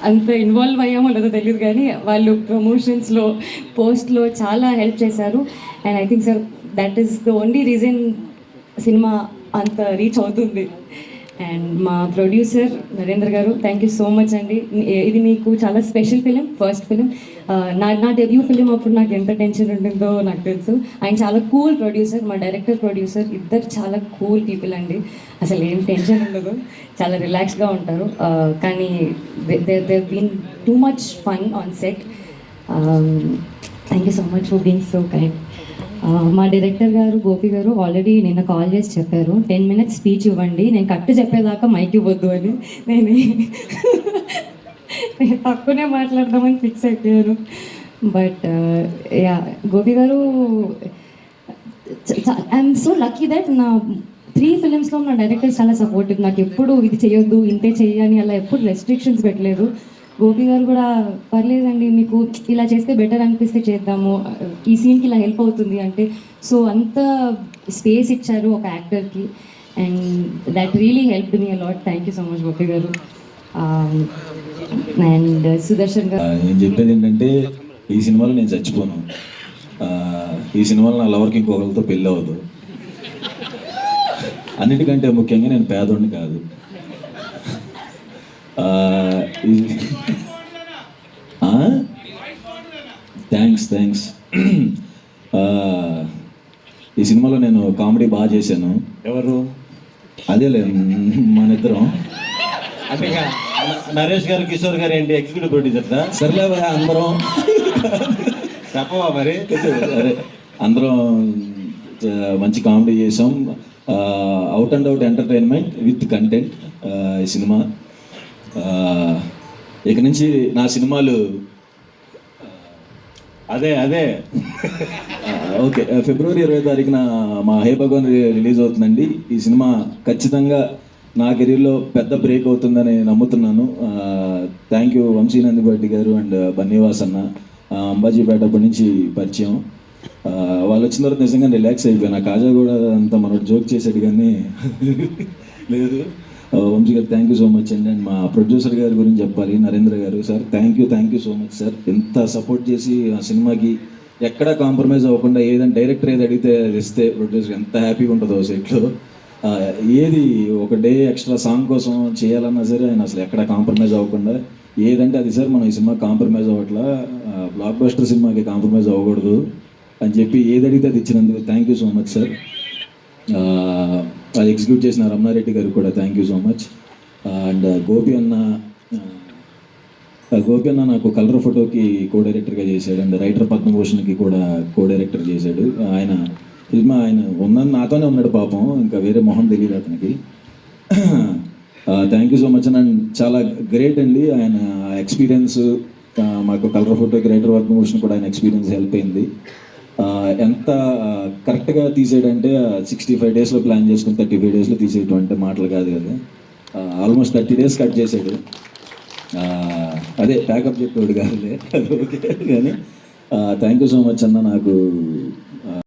అంత ఇన్వాల్వ్ అయ్యామో లేదో తెలియదు కానీ వాళ్ళు ప్రమోషన్స్లో పోస్ట్లో చాలా హెల్ప్ చేశారు. And I think sir that is the only reason cinema అంత రీచ్ అవుతుంది. అండ్ మా ప్రొడ్యూసర్ నరేంద్ర గారు, థ్యాంక్ యూ సో మచ్ అండి. ఇది మీకు చాలా స్పెషల్ ఫిలిం, ఫస్ట్ ఫిలిం. నా డెబ్యూ ఫిలిం అప్పుడు నాకు ఎంత టెన్షన్ ఉంటుందో నాకు తెలుసు. ఆయన చాలా కూల్ ప్రొడ్యూసర్, మా డైరెక్టర్ ప్రొడ్యూసర్ ఇద్దరు చాలా కూల్ పీపుల్ అండి. అసలు ఏం టెన్షన్ ఉండదు, చాలా రిలాక్స్గా ఉంటారు. కానీ they been too much fun on set. Thank you so much for being so kind. మా డైరెక్టర్ గారు గోపి గారు ఆల్రెడీ నిన్న కాల్ చేసి చెప్పారు 10 minutes స్పీచ్ ఇవ్వండి, నేను కట్టు చెప్పేదాకా మైక్ ఇవ్వద్దు అని. నేను తక్కువనే మాట్లాడదామని ఫిక్స్ అయిపోయారు. బట్ యా, గోపి గారు ఐఎమ్ సో లక్కీ దట్ నా 3 filmsలో నా డైరెక్టర్ చాలా సపోర్టివ్. నాకు ఎప్పుడు ఇది చేయొద్దు, ఇంతే చెయ్యని అలా ఎప్పుడు రెస్ట్రిక్షన్స్ పెట్టలేదు. గోపి గారు కూడా పర్లేదండి, మీకు ఇలా చేస్తే బెటర్ అనిపిస్తే చేద్దాము, ఈ సీన్కి ఇలా హెల్ప్ అవుతుంది అంటే, సో అంత స్పేస్ ఇచ్చారు ఒక యాక్టర్కి. And that really help me a lot. Thank you so much Gopi garu. And Sudarshan గారు, నేను చెప్పేది ఏంటంటే, ఈ సినిమాలో నేను చచ్చిపోను. ఈ సినిమాలో నా లవర్కి ఇంకొకరితో పెళ్ళి అవ్వదు. అన్నిటికంటే ముఖ్యంగా నేను పేదోడిని కాదు. థ్యాంక్స్. ఈ సినిమాలో నేను కామెడీ బాగా చేశాను. ఎవరు? అదేలే మన ఇద్దరం. అంటే నరేష్ గారు, కిషోర్ గారు ఏంటి ఎగ్జిక్యూటివ్ ప్రొడ్యూసర్ సార్? సర్లే అందరం చెప్పవా మరి? అరే అందరం మంచి కామెడీ చేసాం. Out and out entertainment with content ఈ సినిమా. ఇక నుంచి నా సినిమాలు అదే ఓకే, February 20 మా హే భగవాన్ రిలీజ్ అవుతుందండి. ఈ సినిమా ఖచ్చితంగా నా కెరీర్లో పెద్ద బ్రేక్ అవుతుందని నమ్ముతున్నాను. థ్యాంక్ యూ వంశీనందిబట్టి గారు అండ్ బన్నీవాస్ అన్న. అంబాజీపేట అప్పటి నుంచి పరిచయం. వాళ్ళు వచ్చిన తర్వాత నిజంగా రిలాక్స్ అయిపోయాను. కాజా కూడా అంత మనోడు జోక్ చేసాడు కానీ లేదు. వంశీ గారు థ్యాంక్ యూ సో మచ్ అండి. అండ్ మా ప్రొడ్యూసర్ గారి గురించి చెప్పాలి, నరేంద్ర గారు. Sir thank you so much sir. ఎంత సపోర్ట్ చేసి ఆ సినిమాకి ఎక్కడా కాంప్రమైజ్ అవ్వకుండా ఏదైనా డైరెక్టర్ ఏది అడిగితే అది ఇస్తే ప్రొడ్యూసర్ ఎంత హ్యాపీగా ఉంటుందో సెట్లో. ఏది ఒక డే ఎక్స్ట్రా సాంగ్ కోసం చేయాలన్నా సరే ఆయన అసలు ఎక్కడ కాంప్రమైజ్ అవ్వకుండా ఏదంటే అది సార్ మనం ఈ సినిమా కాంప్రమైజ్ అవ్వట్లా, బ్లాక్ బస్టర్ సినిమాకి కాంప్రమైజ్ అవ్వకూడదు అని చెప్పి ఏది అడిగితే అది ఇచ్చినందుకు thank you so much sir. అది ఎగ్జిక్యూట్ చేసిన రమణారెడ్డి గారు కూడా thank you so much. And Gopi అన్న నాకు కలర్ ఫోటోకి కో డైరెక్టర్గా చేశాడు. అండ్ రైటర్ పద్మభూషణ్కి కూడా కో డైరెక్టర్ చేశాడు. ఆయన ఉన్నది నాతోనే ఉన్నాడు పాపం, ఇంకా వేరే మొహం తెలియదు అతనికి. Thank you so much. And చాలా గ్రేట్ అండి ఆయన ఎక్స్పీరియన్స్. మాకు కలర్ ఫోటోకి రైటర్ పద్మభూషణ్ కూడా ఆయన ఎక్స్పీరియన్స్ హెల్ప్ అయింది. ఎంత కరెక్ట్గా తీసేయడంటే 65 daysలో ప్లాన్ చేసుకుని 35 daysలో తీసేయటం అంటే మాటలు కాదు కదా. ఆల్మోస్ట్ 30 days కట్ చేశాడు. అదే ప్యాకప్ చెప్పేవాడు కాదులే, అది ఓకే. కానీ థ్యాంక్ యూ సో మచ్ అన్న. నాకు